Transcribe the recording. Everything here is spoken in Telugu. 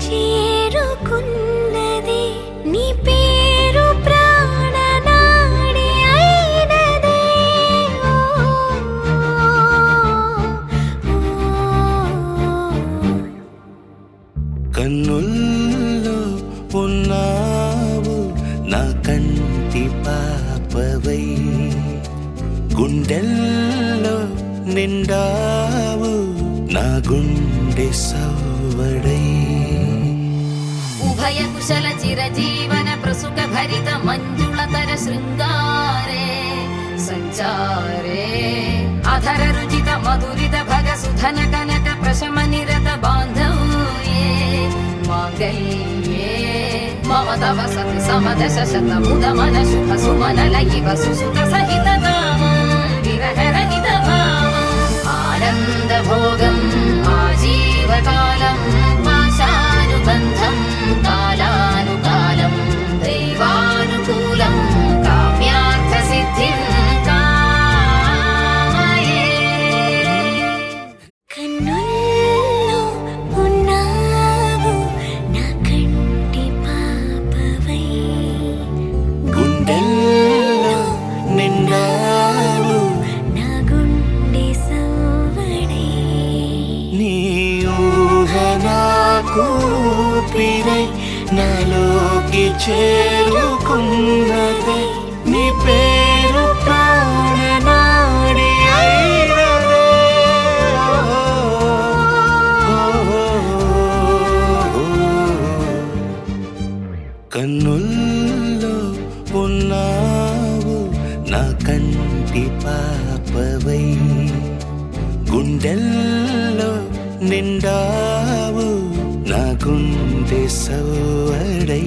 చేరుకున్నది నీ పేరు ప్రాణనాడి అయినదే కన్నుల్లో ఉన్నావు నా కంటి పాపవై గుండెల్లో నిండావు నా గుండె సవ్వడై ఉభయ కుశల చిరజీవన ప్రసుక భరిత మంజుళతర శృంగారే సంచారే అధర రుచిత మధురిత భగ సుధన కనక ప్రశమ నిరత బాంధవ్యే మాంగళ్యే మమ తవ సతి సమదశ శత ముద మన శుభ సుమన లయివ సుసుత సహిత కామం విరహరహిత భావం ఆనంద భోగం ఆజీవకాలం పాశానుబంధం కాలానుకాలం దైవానుకూలం కామ్యార్థ సిద్ధిం కామయే కన్నుల్లో ఉన్నావు నా కంటి పాపవై గుండెల్లో నిండావు నా గుండె సవ్వడై నీ ఊహ నాకు ఊపిరై నాలోకి చేరుకున్నదే నీ పేరు ప్రాణనాడి అయినదే కన్నుల్లో ఉన్నావు నా కంటి పాపవై గుండెల్లో నిండావు నా గుండె సవ్వడై